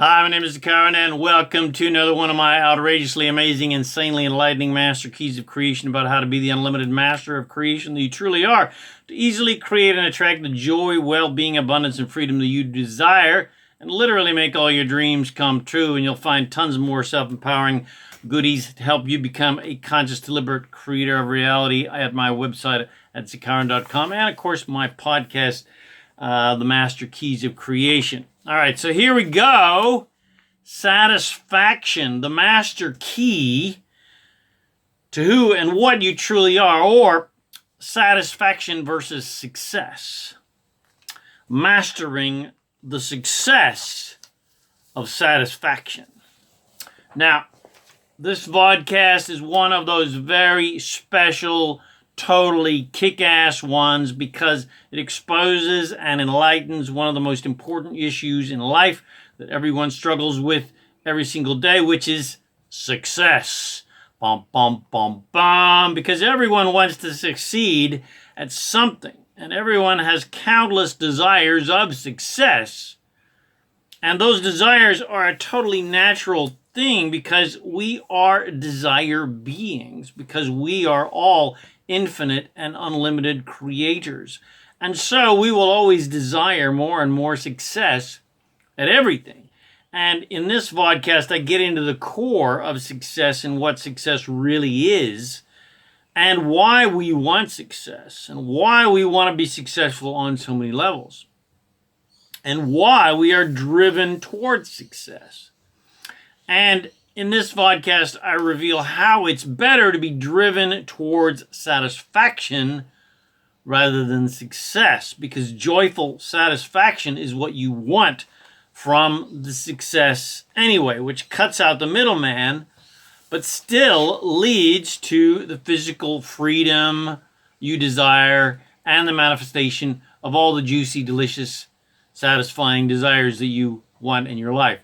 Hi, my name is ZaKaiRan, and welcome to another one of my outrageously amazing, insanely enlightening master keys of creation about how to be the unlimited master of creation that you truly are, to easily create and attract the joy, well-being, abundance, and freedom that you desire, and literally make all your dreams come true. And you'll find tons more self-empowering goodies to help you become a conscious, deliberate creator of reality at my website at ZaKaiRan.com, and of course my podcast, The Master Keys of Creation. All right, so here we go. Satisfaction, the master key to who and what you truly are, or satisfaction versus success. Mastering the success of satisfaction. Now, this vodcast is one of those very special, totally kick-ass ones because it exposes and enlightens one of the most important issues in life that everyone struggles with every single day, which is success. Bum, bum, bum, bum. Because everyone wants to succeed at something, and everyone has countless desires of success. And those desires are a totally natural thing because we are desire beings, because we are all infinite and unlimited creators. And so we will always desire more and more success at everything. And in this vodcast, I get into the core of success and what success really is, and why we want success, and why we want to be successful on so many levels, and why we are driven towards success. And in this vodcast, I reveal how it's better to be driven towards satisfaction rather than success, because joyful satisfaction is what you want from the success anyway, which cuts out the middleman, but still leads to the physical freedom you desire and the manifestation of all the juicy, delicious, satisfying desires that you want in your life.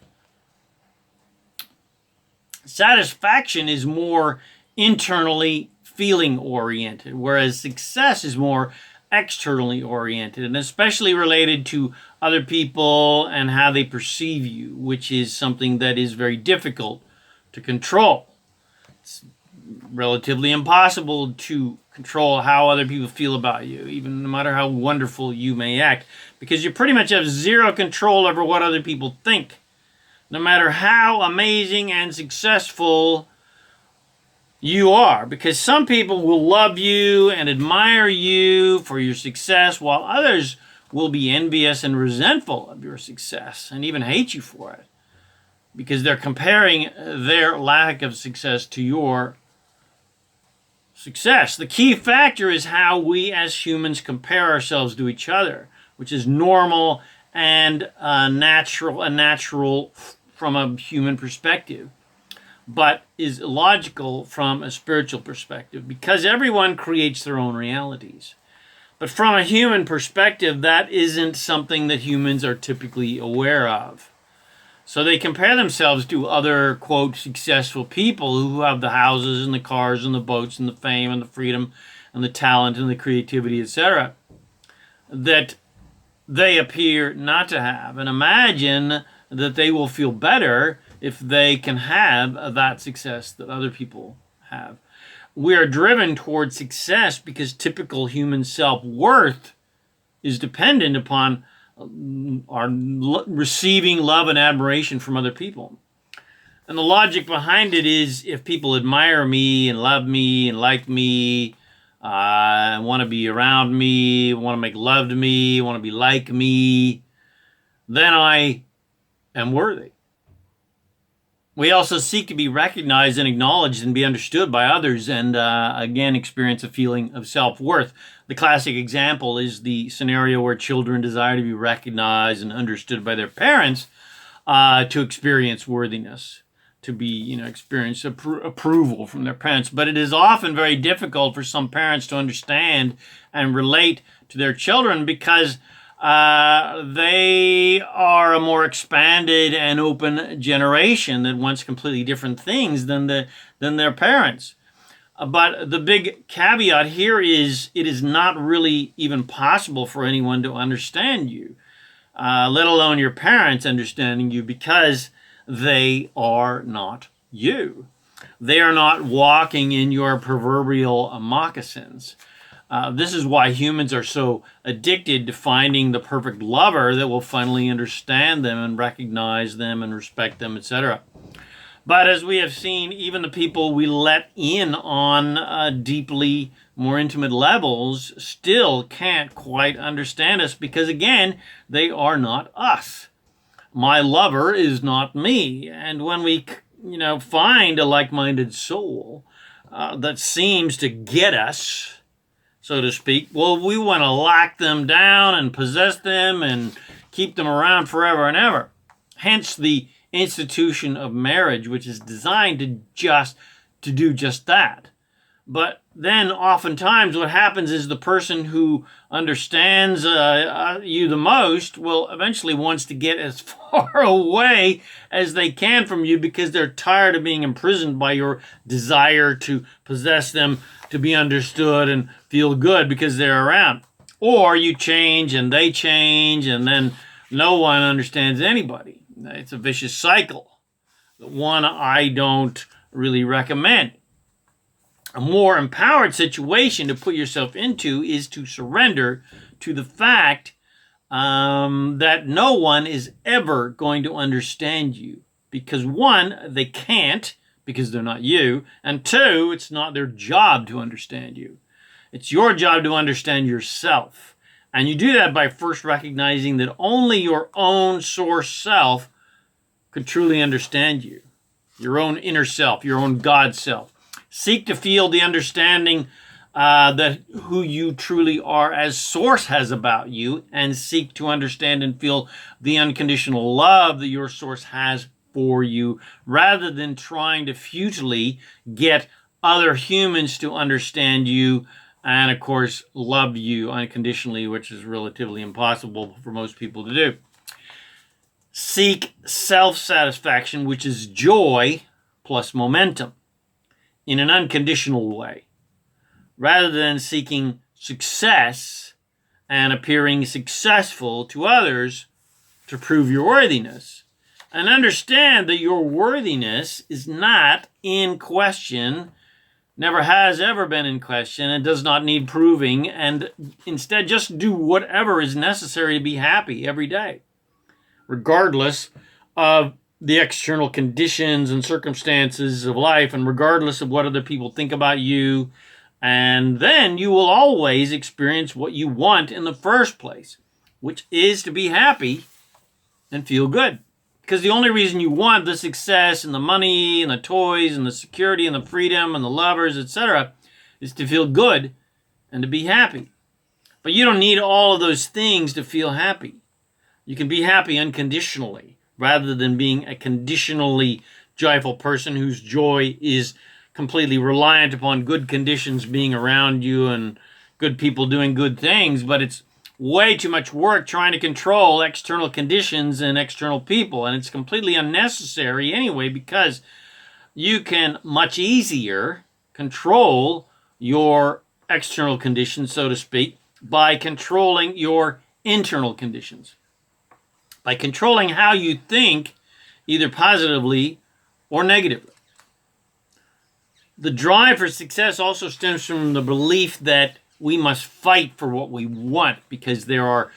Satisfaction is more internally feeling oriented, whereas success is more externally oriented, and especially related to other people and how they perceive you, which is something that is very difficult to control. It's relatively impossible to control how other people feel about you, even no matter how wonderful you may act, because you pretty much have zero control over what other people think. No matter how amazing and successful you are, because some people will love you and admire you for your success, while others will be envious and resentful of your success and even hate you for it, because they're comparing their lack of success to your success. The key factor is how we as humans compare ourselves to each other, which is normal and natural from a human perspective, but is illogical from a spiritual perspective, because everyone creates their own realities. But from a human perspective, that isn't something that humans are typically aware of. So they compare themselves to other, quote, successful people who have the houses and the cars and the boats and the fame and the freedom and the talent and the creativity, etc., that they appear not to have, and imagine that they will feel better if they can have that success that other people have. We are driven towards success because typical human self-worth is dependent upon our receiving love and admiration from other people. And the logic behind it is, if people admire me and love me and like me, want to be around me, want to make love to me, want to be like me, then I am worthy. We also seek to be recognized and acknowledged and be understood by others, and again experience a feeling of self-worth. The classic example is the scenario where children desire to be recognized and understood by their parents to experience worthiness, to be, experience approval from their parents. But it is often very difficult for some parents to understand and relate to their children because they are a more expanded and open generation that wants completely different things than their parents. But the big caveat here is it is not really even possible for anyone to understand you. let alone your parents understanding you, because they are not you. They are not walking in your proverbial moccasins. This is why humans are so addicted to finding the perfect lover that will finally understand them and recognize them and respect them, etc. But as we have seen, even the people we let in on deeply more intimate levels still can't quite understand us because, again, they are not us. My lover is not me. And when we, find a like-minded soul that seems to get us, so to speak, well, we want to lock them down and possess them and keep them around forever and ever. Hence the institution of marriage, which is designed to do just that. But then oftentimes what happens is the person who understands you the most will eventually wants to get as far away as they can from you because they're tired of being imprisoned by your desire to possess them, to be understood and feel good because they're around. Or you change and they change and then no one understands anybody. It's a vicious cycle. One I don't really recommend. A more empowered situation to put yourself into is to surrender to the fact that no one is ever going to understand you. Because one, they can't because they're not you. And two, it's not their job to understand you. It's your job to understand yourself. And you do that by first recognizing that only your own source self could truly understand you. Your own inner self, your own God self. Seek to feel the understanding that who you truly are as Source has about you, and seek to understand and feel the unconditional love that your Source has for you, rather than trying to futilely get other humans to understand you and, of course, love you unconditionally, which is relatively impossible for most people to do. Seek self-satisfaction, which is joy plus momentum, in an unconditional way, rather than seeking success and appearing successful to others to prove your worthiness. And understand that your worthiness is not in question, never has ever been in question, and does not need proving, and instead just do whatever is necessary to be happy every day, regardless of the external conditions and circumstances of life, and regardless of what other people think about you. And then you will always experience what you want in the first place, which is to be happy and feel good. Because the only reason you want the success and the money and the toys and the security and the freedom and the lovers, etc., is to feel good and to be happy. But you don't need all of those things to feel happy. You can be happy unconditionally, rather than being a conditionally joyful person whose joy is completely reliant upon good conditions being around you and good people doing good things. But it's way too much work trying to control external conditions and external people. And it's completely unnecessary anyway, because you can much easier control your external conditions, so to speak, by controlling your internal conditions. By controlling how you think, either positively or negatively. The drive for success also stems from the belief that we must fight for what we want, because there are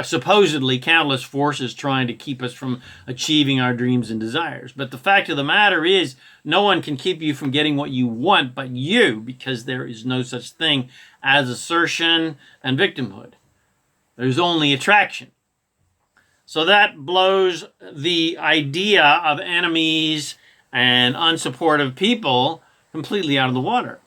supposedly countless forces trying to keep us from achieving our dreams and desires. But the fact of the matter is, no one can keep you from getting what you want but you, because there is no such thing as assertion and victimhood. There's only attraction. So that blows the idea of enemies and unsupportive people completely out of the water.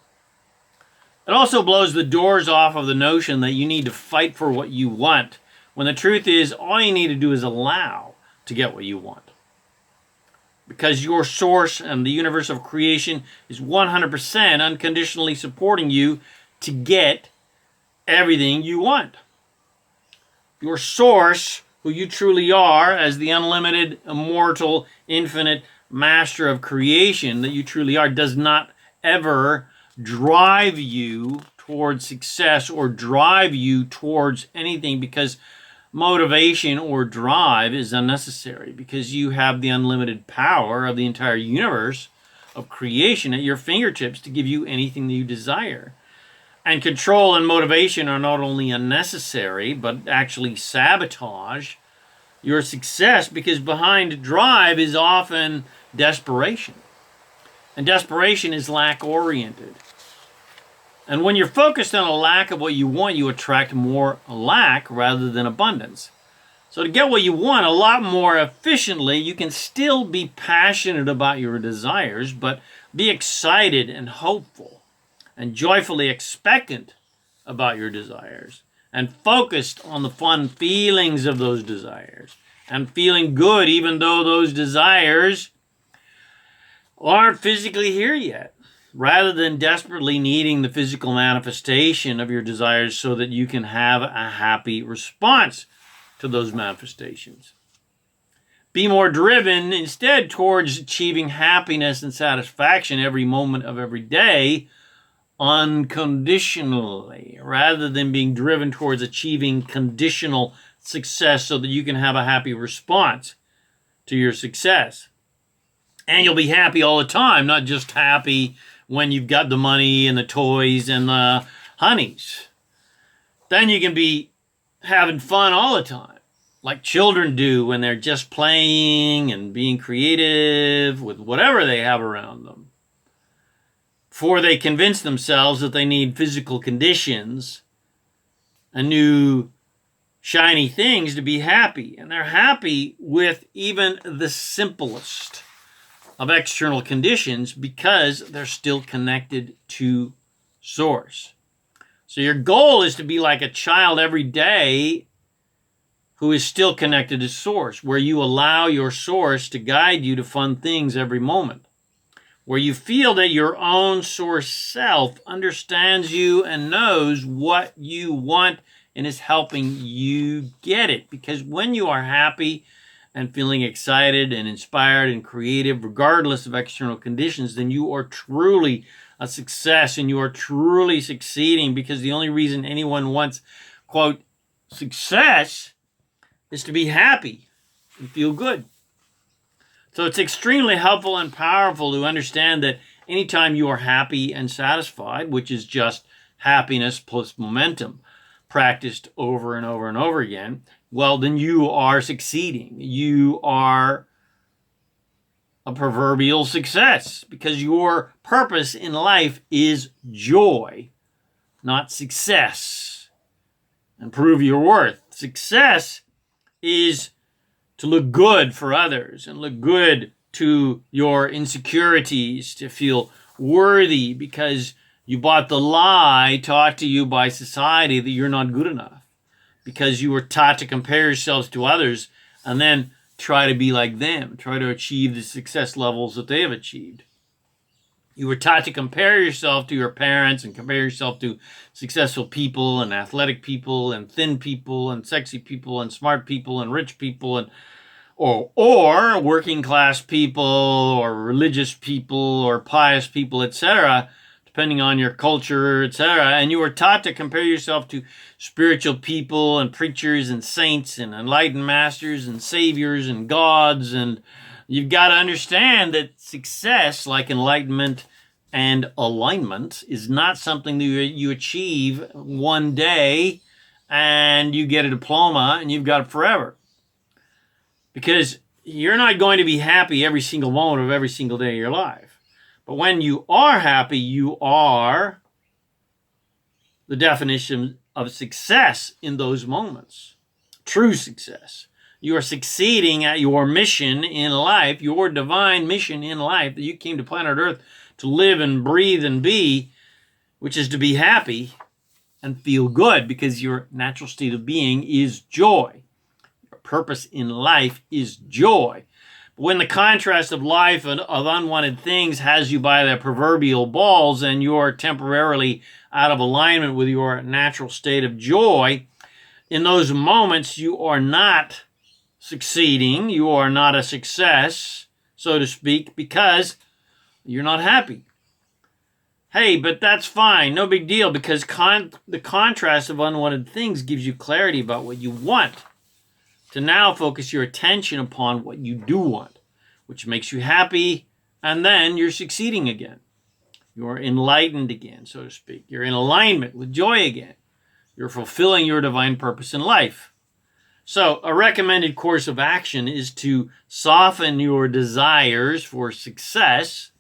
It also blows the doors off of the notion that you need to fight for what you want, when the truth is all you need to do is allow to get what you want. Because your source and the universe of creation is 100% unconditionally supporting you to get everything you want. Your source, who you truly are as the unlimited, immortal, infinite master of creation that you truly are, does not ever drive you towards success or drive you towards anything, because motivation or drive is unnecessary because you have the unlimited power of the entire universe of creation at your fingertips to give you anything that you desire. And control and motivation are not only unnecessary, but actually sabotage your success, because behind drive is often desperation. And desperation is lack-oriented. And when you're focused on a lack of what you want, you attract more lack rather than abundance. So to get what you want a lot more efficiently, you can still be passionate about your desires, but be excited and hopeful and joyfully expectant about your desires, and focused on the fun feelings of those desires, and feeling good even though those desires aren't physically here yet, rather than desperately needing the physical manifestation of your desires so that you can have a happy response to those manifestations. Be more driven instead towards achieving happiness and satisfaction every moment of every day unconditionally, rather than being driven towards achieving conditional success so that you can have a happy response to your success. And you'll be happy all the time, not just happy when you've got the money and the toys and the honeys. Then you can be having fun all the time, like children do when they're just playing and being creative with whatever they have around them, before they convince themselves that they need physical conditions and new shiny things to be happy. And they're happy with even the simplest of external conditions because they're still connected to Source. So your goal is to be like a child every day who is still connected to Source, where you allow your Source to guide you to fun things every moment, where you feel that your own Source self understands you and knows what you want and is helping you get it. Because when you are happy and feeling excited and inspired and creative, regardless of external conditions, then you are truly a success and you are truly succeeding, because the only reason anyone wants, quote, success is to be happy and feel good. So it's extremely helpful and powerful to understand that anytime you are happy and satisfied, which is just happiness plus momentum, practiced over and over and over again, well, then you are succeeding. You are a proverbial success, because your purpose in life is joy, not success. And prove your worth. Success is to look good for others and look good to your insecurities, to feel worthy because you bought the lie taught to you by society that you're not good enough, because you were taught to compare yourselves to others and then try to be like them, try to achieve the success levels that they have achieved. You were taught to compare yourself to your parents and compare yourself to successful people and athletic people and thin people and sexy people and smart people and rich people and or working class people or religious people or pious people, etc., depending on your culture, etc. And you were taught to compare yourself to spiritual people and preachers and saints and enlightened masters and saviors and gods. And you've got to understand that success, like enlightenment and alignment, is not something that you achieve one day and you get a diploma and you've got it forever. Because you're not going to be happy every single moment of every single day of your life. But when you are happy, you are the definition of success in those moments. True success. You are succeeding at your mission in life, your divine mission in life that you came to planet Earth to live and breathe and be, which is to be happy and feel good, because your natural state of being is joy. Purpose in life is joy. But when the contrast of life and of unwanted things has you by the proverbial balls and you're temporarily out of alignment with your natural state of joy, in those moments you are not succeeding, you are not a success, so to speak, because you're not happy. Hey, but that's fine, no big deal, because the contrast of unwanted things gives you clarity about what you want. to now focus your attention upon what you do want, which makes you happy, and then you're succeeding again. You're enlightened again, so to speak. You're in alignment with joy again. You're fulfilling your divine purpose in life. So a recommended course of action is to soften your desires for success.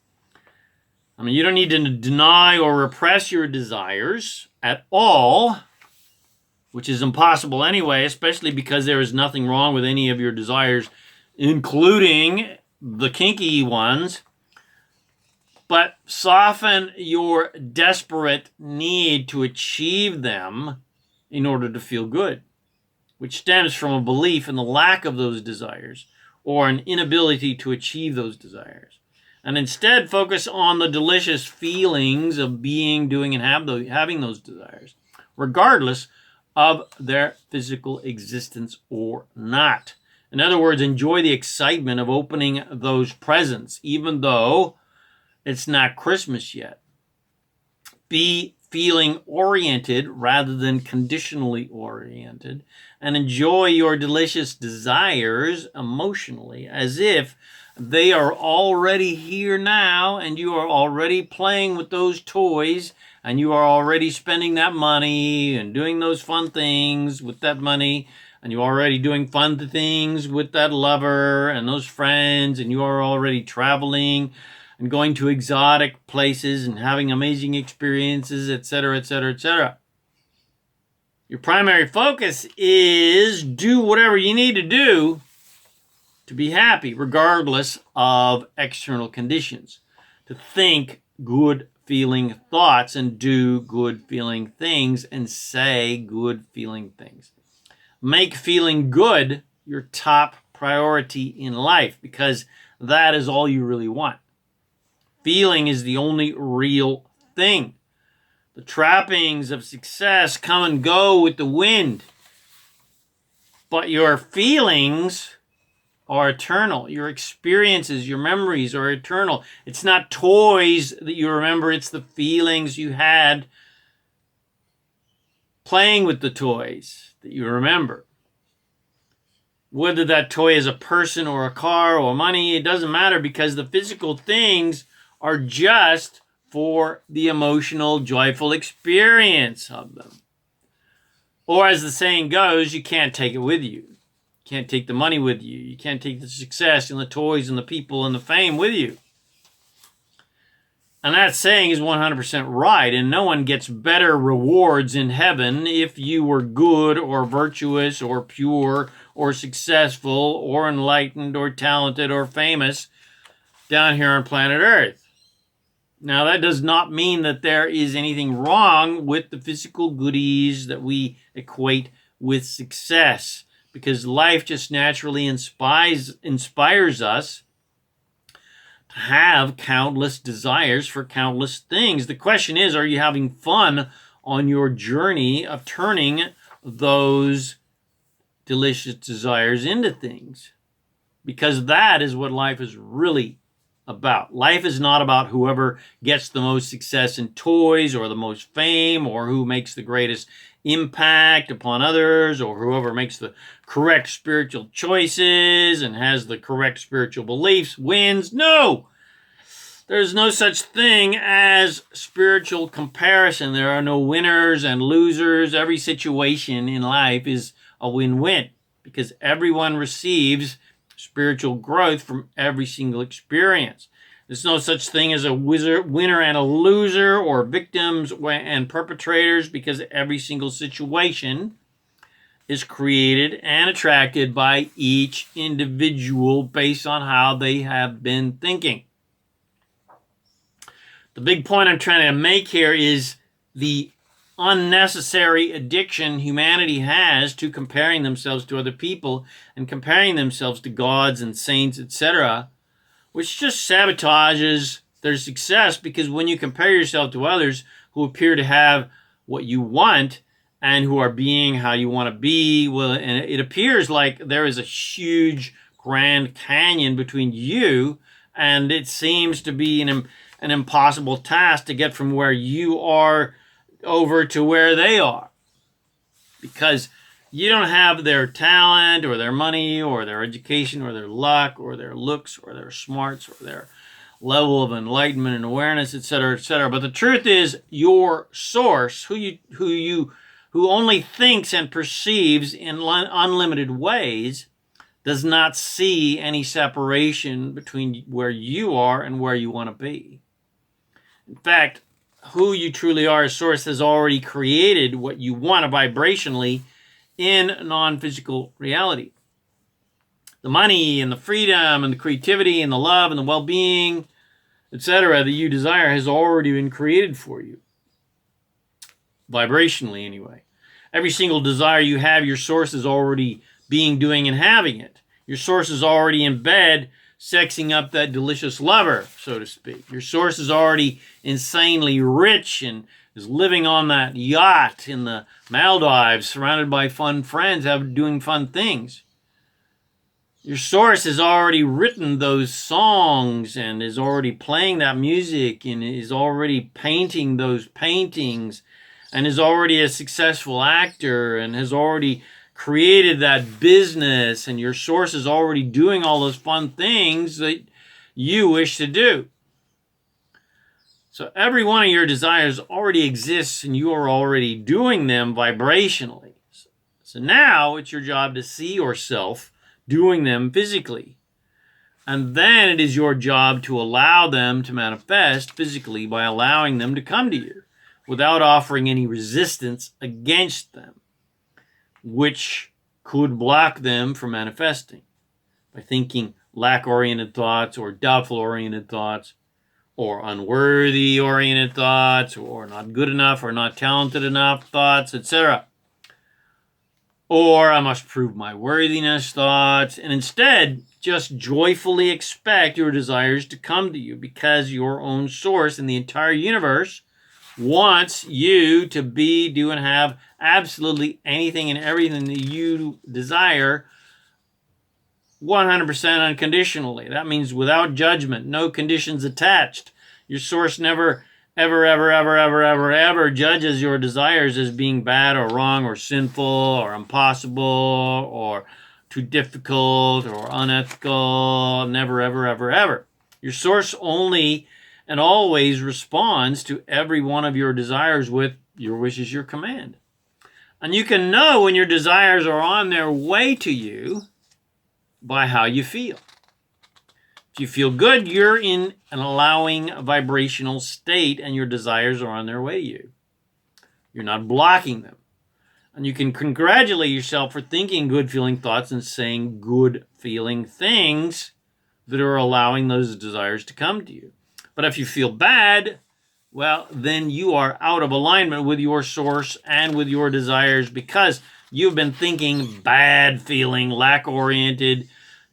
I mean, you don't need to deny or repress your desires at all, which is impossible anyway, especially because there is nothing wrong with any of your desires, including the kinky ones. But soften your desperate need to achieve them in order to feel good, which stems from a belief in the lack of those desires or an inability to achieve those desires. And instead focus on the delicious feelings of being, doing, and having those desires, regardless of their physical existence or not. In other words, enjoy the excitement of opening those presents, even though it's not Christmas yet. Be feeling oriented rather than conditionally oriented, and enjoy your delicious desires emotionally as if they are already here now and you are already playing with those toys and you are already spending that money and doing those fun things with that money, and you're already doing fun things with that lover and those friends, and you are already traveling and going to exotic places and having amazing experiences, etc., etc., etc. Your primary focus is do whatever you need to do to be happy, regardless of external conditions. To think good feeling thoughts and do good feeling things and say good feeling things. Make feeling good your top priority in life, because that is all you really want. Feeling is the only real thing. The trappings of success come and go with the wind, but your feelings are eternal. Your experiences, your memories are eternal. It's not toys that you remember, it's the feelings you had playing with the toys that you remember. Whether that toy is a person or a car or money, it doesn't matter, because the physical things are just for the emotional, joyful experience of them. Or as the saying goes, you can't take it with you. You can't take the money with you. You can't take the success and the toys and the people and the fame with you. And that saying is 100% right, and no one gets better rewards in heaven if you were good or virtuous or pure or successful or enlightened or talented or famous down here on planet Earth. Now, that does not mean that there is anything wrong with the physical goodies that we equate with success, because life just naturally inspires us to have countless desires for countless things. The question is, are you having fun on your journey of turning those delicious desires into things? Because that is what life is really about. Life is not about whoever gets the most success in toys or the most fame or who makes the greatest impact upon others or whoever makes the correct spiritual choices and has the correct spiritual beliefs wins. No! There's no such thing as spiritual comparison. There are no winners and losers. Every situation in life is a win-win, because everyone receives spiritual growth from every single experience. There's no such thing as a winner and a loser, or victims and perpetrators, because every single situation is created and attracted by each individual based on how they have been thinking. The big point I'm trying to make here is the unnecessary addiction humanity has to comparing themselves to other people and comparing themselves to gods and saints, etc., which just sabotages their success, because when you compare yourself to others who appear to have what you want and who are being how you want to be, well, and it appears like there is a huge Grand Canyon between you, and it seems to be an impossible task to get from where you are over to where they are, because You don't have their talent or their money or their education or their luck or their looks or their smarts or their level of enlightenment and awareness, etc., etc. But the truth is, your source, who only thinks and perceives in unlimited ways, does not see any separation between where you are and where you want to be. In fact, who you truly are as source has already created what you want vibrationally in non-physical reality. The money and the freedom and the creativity and the love and the well-being, etc., that you desire has already been created for you. Vibrationally, anyway. Every single desire you have, your source is already being, doing, and having it. Your source is already in bed, sexing up that delicious lover, so to speak. Your source is already insanely rich and is living on that yacht in the Maldives, surrounded by fun friends, doing fun things. Your source has already written those songs and is already playing that music and is already painting those paintings and is already a successful actor and has already created that business, and your source is already doing all those fun things that you wish to do. So every one of your desires already exists and you are already doing them vibrationally. So now it's your job to see yourself doing them physically. And then it is your job to allow them to manifest physically by allowing them to come to you without offering any resistance against them, which could block them from manifesting by thinking lack-oriented thoughts or doubtful-oriented thoughts or unworthy-oriented thoughts or not good enough or not talented enough thoughts, etc. Or I must prove my worthiness thoughts, and instead just joyfully expect your desires to come to you because your own source in the entire universe wants you to be, do, and have absolutely anything and everything that you desire 100% unconditionally. That means without judgment, no conditions attached. Your source never, ever judges your desires as being bad or wrong or sinful or impossible or too difficult or unethical. Never, ever. Your source only and always responds to every one of your desires with your wish is your command. And you can know when your desires are on their way to you by how you feel. If you feel good, you're in an allowing vibrational state and your desires are on their way to you. You're not blocking them. And you can congratulate yourself for thinking good feeling thoughts and saying good feeling things that are allowing those desires to come to you. But if you feel bad, well, then you are out of alignment with your source and with your desires because you've been thinking bad feeling, lack-oriented,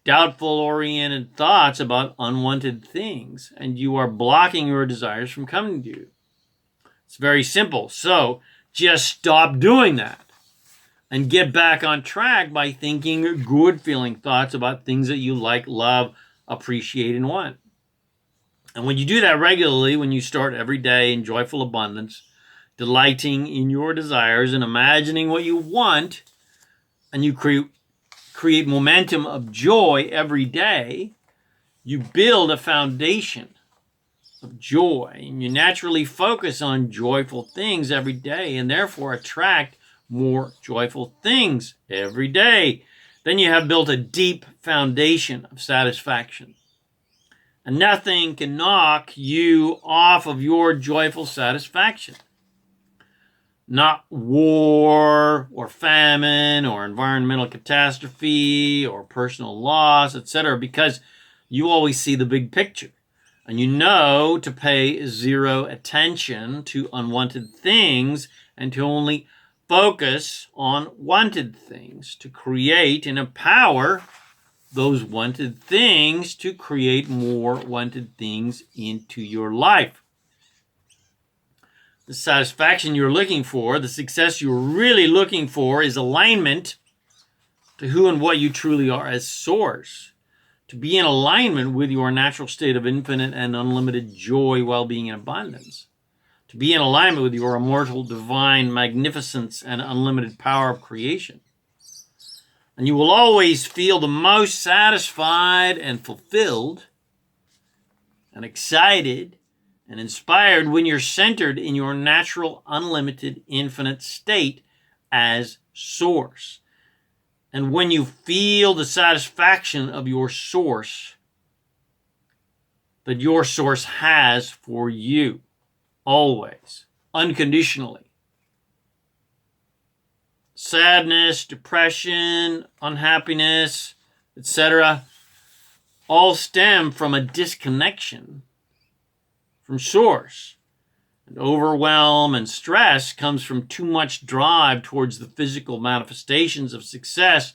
doubtful-oriented thoughts about unwanted things, and you are blocking your desires from coming to you. It's very simple. So just stop doing that and get back on track by thinking good-feeling thoughts about things that you like, love, appreciate, and want. And when you do that regularly, when you start every day in joyful abundance, delighting in your desires and imagining what you want, and you create momentum of joy every day, you build a foundation of joy. And you naturally focus on joyful things every day and therefore attract more joyful things every day. Then you have built a deep foundation of satisfaction. And nothing can knock you off of your joyful satisfaction. Not war or famine or environmental catastrophe or personal loss, etc., because you always see the big picture. And you know to pay zero attention to unwanted things and to only focus on wanted things, to create and empower those wanted things to create more wanted things into your life. The satisfaction you're looking for, the success you're really looking for, is alignment to who and what you truly are as source. To be in alignment with your natural state of infinite and unlimited joy, well-being, and abundance. To be in alignment with your immortal, divine magnificence and unlimited power of creation. And you will always feel the most satisfied and fulfilled and excited and inspired when you're centered in your natural, unlimited, infinite state as source. And when you feel the satisfaction of your source, that your source has for you, always, unconditionally. Sadness, depression, unhappiness, etc., all stem from a disconnection from source. And overwhelm and stress comes from too much drive towards the physical manifestations of success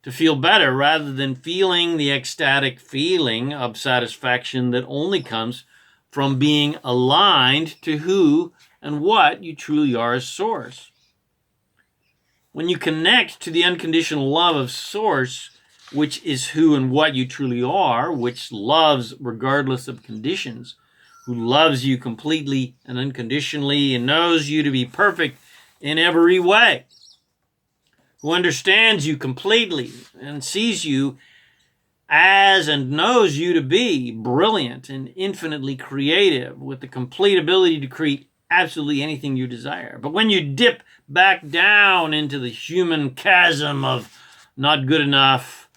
to feel better, rather than feeling the ecstatic feeling of satisfaction that only comes from being aligned to who and what you truly are as source. When you connect to the unconditional love of source, which is who and what you truly are, which loves regardless of conditions, who loves you completely and unconditionally and knows you to be perfect in every way, who understands you completely and sees you as and knows you to be brilliant and infinitely creative with the complete ability to create absolutely anything you desire. But when you dip back down into the human chasm of not good enough,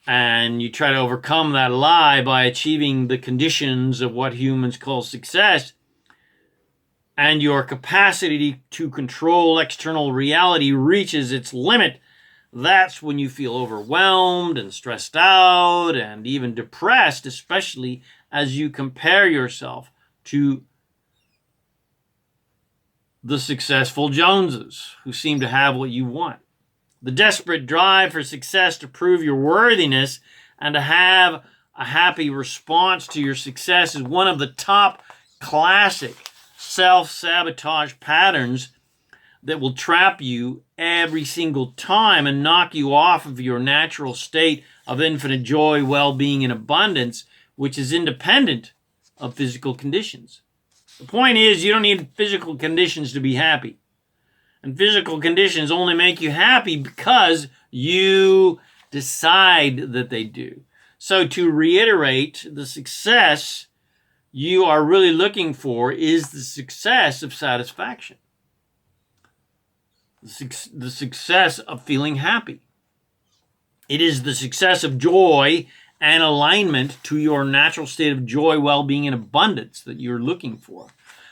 and you try to overcome that lie by achieving the conditions of what humans call success, and your capacity to control external reality reaches its limit, that's when you feel overwhelmed and stressed out and even depressed, especially as you compare yourself to the successful Joneses who seem to have what you want. The desperate drive for success to prove your worthiness and to have a happy response to your success is one of the top classic self-sabotage patterns that will trap you every single time and knock you off of your natural state of infinite joy, well-being, and abundance, which is independent of physical conditions. The point is, you don't need physical conditions to be happy. And physical conditions only make you happy because you decide that they do. So to reiterate, the success you are really looking for is the success of satisfaction. The success of feeling happy. It is the success of joy and alignment to your natural state of joy, well-being, and abundance that you're looking for.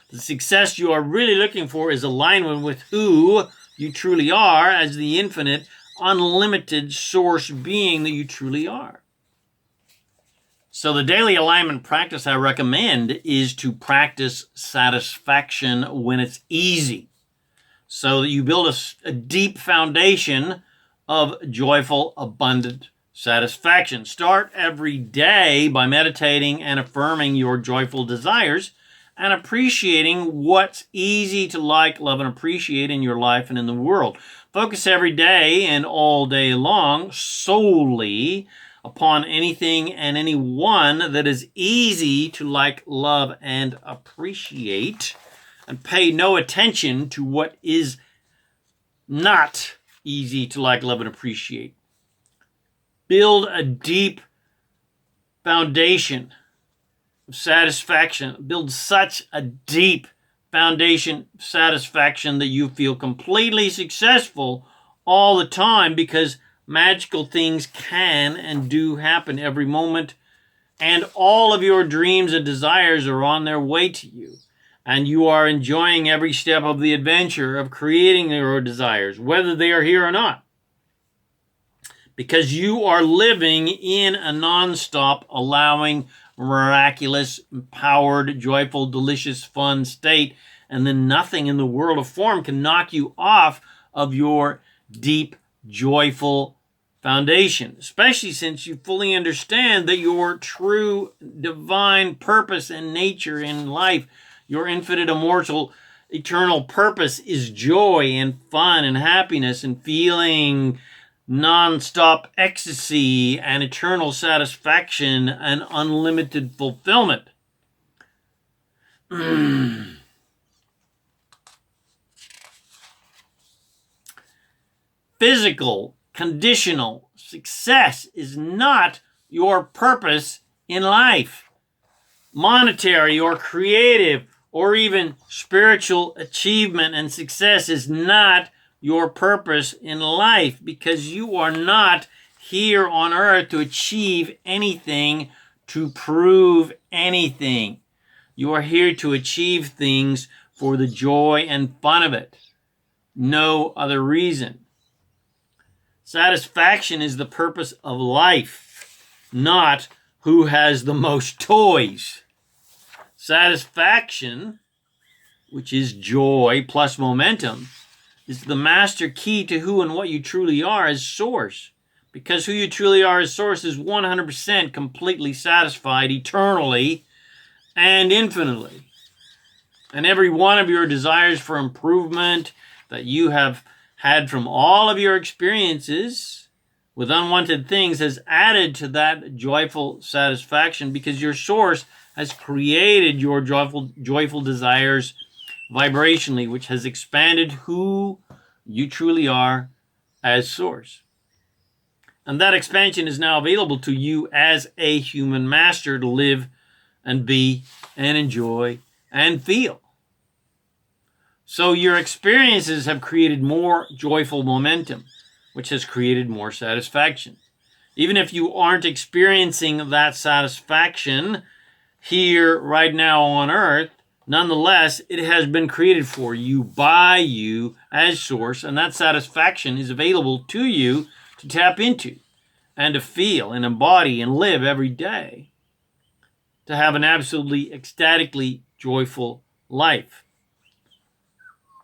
The success you are really looking for is alignment with who you truly are as the infinite, unlimited source being that you truly are. So the daily alignment practice I recommend is to practice satisfaction when it's easy, so that you build a deep foundation of joyful, abundant satisfaction. Start every day by meditating and affirming your joyful desires and appreciating what's easy to like, love, and appreciate in your life and in the world. Focus every day and all day long solely upon anything and anyone that is easy to like, love, and appreciate, and pay no attention to what is not easy to like, love, and appreciate. Build a deep foundation of satisfaction. Build such a deep foundation of satisfaction that you feel completely successful all the time, because magical things can and do happen every moment, and all of your dreams and desires are on their way to you. And you are enjoying every step of the adventure of creating your desires, whether they are here or not. Because you are living in a non-stop, allowing, miraculous, empowered, joyful, delicious, fun state. And then nothing in the world of form can knock you off of your deep, joyful foundation, especially since you fully understand that your true divine purpose and nature in life, your infinite, immortal, eternal purpose, is joy and fun and happiness and feeling non-stop ecstasy and eternal satisfaction and unlimited fulfillment. Physical conditional. Success is not your purpose in life. Monetary or creative or even spiritual achievement and success is not your purpose in life, because you are not here on earth to achieve anything, to prove anything. You are here to achieve things for the joy and fun of it. No other reason. Satisfaction is the purpose of life, not who has the most toys. Satisfaction, which is joy plus momentum, is the master key to who and what you truly are as source. Because who you truly are as source is 100% completely satisfied eternally and infinitely. And every one of your desires for improvement that you have had from all of your experiences with unwanted things has added to that joyful satisfaction, because your source has created your joyful desires vibrationally, which has expanded who you truly are as source. And that expansion is now available to you as a human master to live and be and enjoy and feel. So your experiences have created more joyful momentum, which has created more satisfaction. Even if you aren't experiencing that satisfaction here right now on earth, nonetheless, it has been created for you by you as source, and that satisfaction is available to you to tap into and to feel and embody and live every day, to have an absolutely ecstatically joyful life.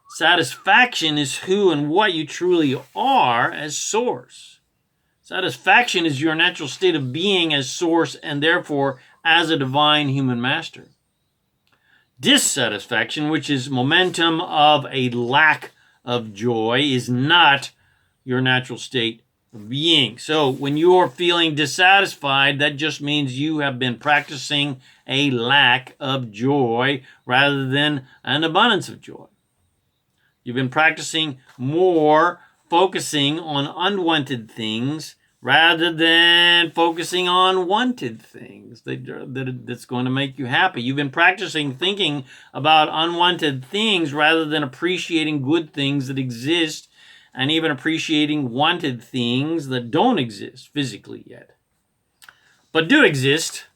Satisfaction is who and what you truly are as source. Satisfaction is your natural state of being as source and therefore as a divine human master. Dissatisfaction, which is momentum of a lack of joy, is not your natural state of being. So when you're feeling dissatisfied, that just means you have been practicing a lack of joy rather than an abundance of joy. You've been practicing more focusing on unwanted things rather than focusing on wanted things that's going to make you happy. You've been practicing thinking about unwanted things rather than appreciating good things that exist, and even appreciating wanted things that don't exist physically yet, but do exist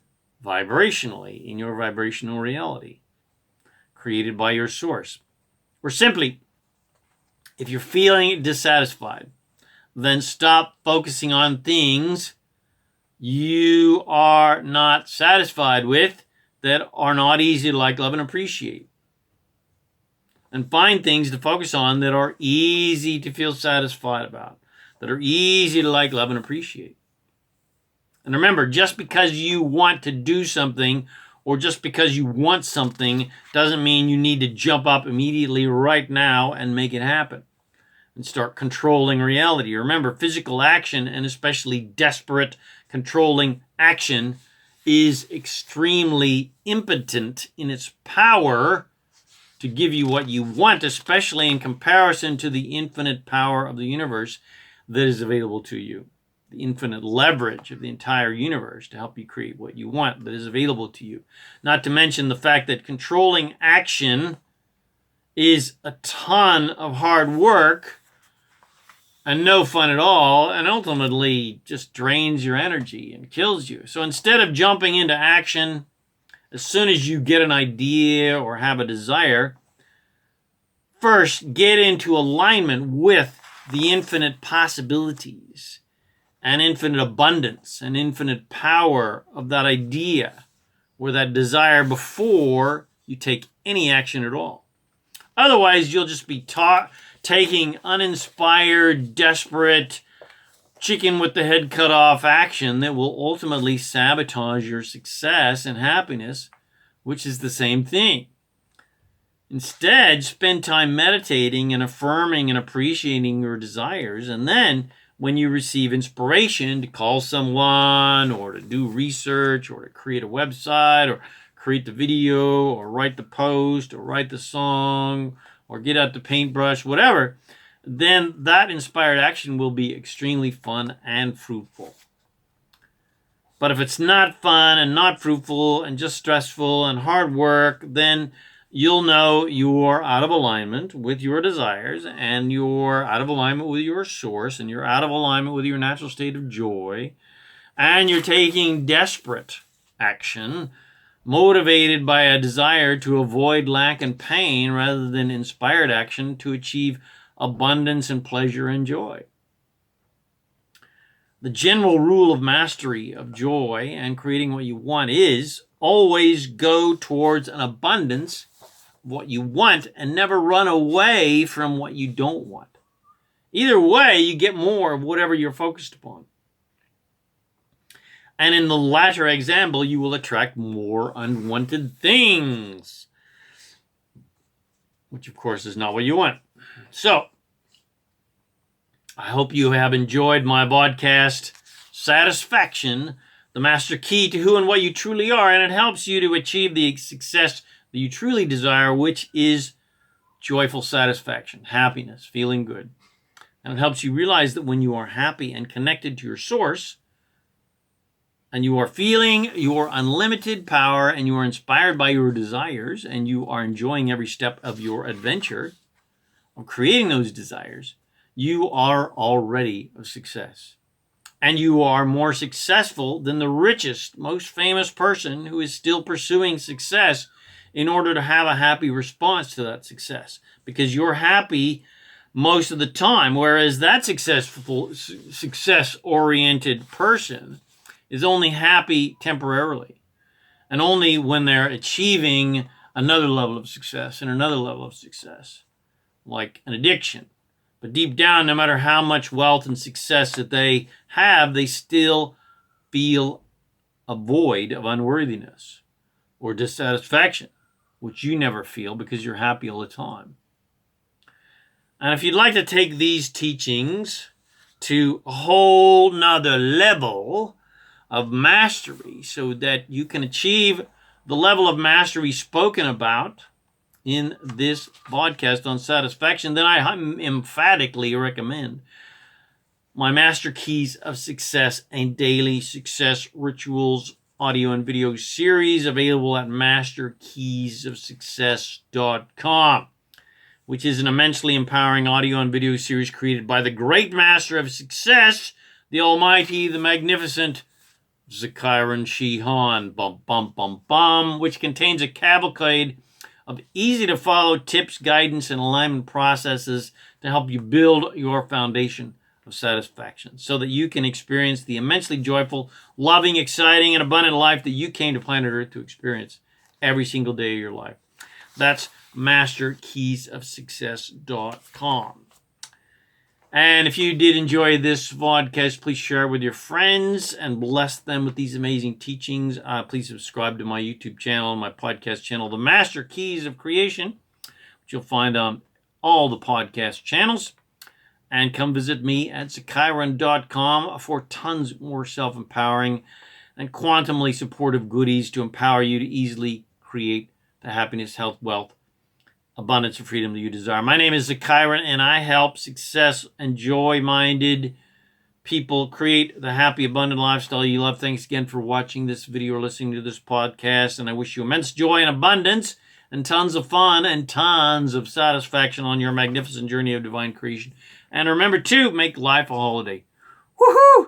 vibrationally in your vibrational reality created by your source. Or simply, if you're feeling dissatisfied, then stop focusing on things you are not satisfied with that are not easy to like, love, and appreciate. And find things to focus on that are easy to feel satisfied about, that are easy to like, love, and appreciate. And remember, just because you want to do something or just because you want something doesn't mean you need to jump up immediately right now and make it happen and start controlling reality. Remember, physical action, and especially desperate, controlling action, is extremely impotent in its power to give you what you want, especially in comparison to the infinite power of the universe that is available to you. The infinite leverage of the entire universe to help you create what you want that is available to you. Not to mention the fact that controlling action is a ton of hard work and no fun at all, and ultimately just drains your energy and kills you. So instead of jumping into action as soon as you get an idea or have a desire, first get into alignment with the infinite possibilities and infinite abundance and infinite power of that idea or that desire before you take any action at all. Otherwise, you'll just be taking uninspired, desperate, chicken with the head cut off action that will ultimately sabotage your success and happiness, which is the same thing. Instead, spend time meditating and affirming and appreciating your desires, and then when you receive inspiration to call someone or to do research or to create a website or create the video or write the post or write the song or get out the paintbrush, whatever, then that inspired action will be extremely fun and fruitful. But if it's not fun and not fruitful and just stressful and hard work, then you'll know you're out of alignment with your desires, and you're out of alignment with your source, and you're out of alignment with your natural state of joy, and you're taking desperate action motivated by a desire to avoid lack and pain rather than inspired action to achieve abundance and pleasure and joy. The general rule of mastery of joy and creating what you want is always go towards an abundance of what you want and never run away from what you don't want. Either way, you get more of whatever you're focused upon. And in the latter example, you will attract more unwanted things, which of course is not what you want. So, I hope you have enjoyed my podcast, Satisfaction, the Master Key to Who and What You Truly Are, and it helps you to achieve the success that you truly desire, which is joyful satisfaction, happiness, feeling good. And it helps you realize that when you are happy and connected to your source, and you are feeling your unlimited power, and you are inspired by your desires, and you are enjoying every step of your adventure of creating those desires, you are already a success. And you are more successful than the richest, most famous person who is still pursuing success in order to have a happy response to that success. Because you're happy most of the time, whereas that success-oriented person is only happy temporarily, and only when they're achieving another level of success and another level of success, like an addiction. But deep down, no matter how much wealth and success that they have, they still feel a void of unworthiness or dissatisfaction, which you never feel because you're happy all the time. And if you'd like to take these teachings to a whole nother level of mastery so that you can achieve the level of mastery spoken about in this podcast on satisfaction, then I emphatically recommend my Master Keys of Success and Daily Success Rituals audio and video series, available at masterkeysofsuccess.com, which is an immensely empowering audio and video series created by the great master of success, the almighty, the magnificent ZaKaiRan Shihan, which contains a cavalcade of easy-to-follow tips, guidance, and alignment processes to help you build your foundation of satisfaction so that you can experience the immensely joyful, loving, exciting, and abundant life that you came to planet Earth to experience every single day of your life. That's masterkeysofsuccess.com. And if you did enjoy this podcast, please share it with your friends and bless them with these amazing teachings. Please subscribe to my YouTube channel and my podcast channel, The Master Keys of Creation, which you'll find on all the podcast channels. And come visit me at ZaKaiRan.com for tons more self-empowering and quantumly supportive goodies to empower you to easily create the happiness, health, wealth, abundance, and freedom that you desire. My name is ZaKaiRan, and I help success and joy-minded people create the happy, abundant lifestyle you love. Thanks again for watching this video or listening to this podcast, and I wish you immense joy and abundance and tons of fun and tons of satisfaction on your magnificent journey of divine creation. And remember to make life a holiday. Woohoo!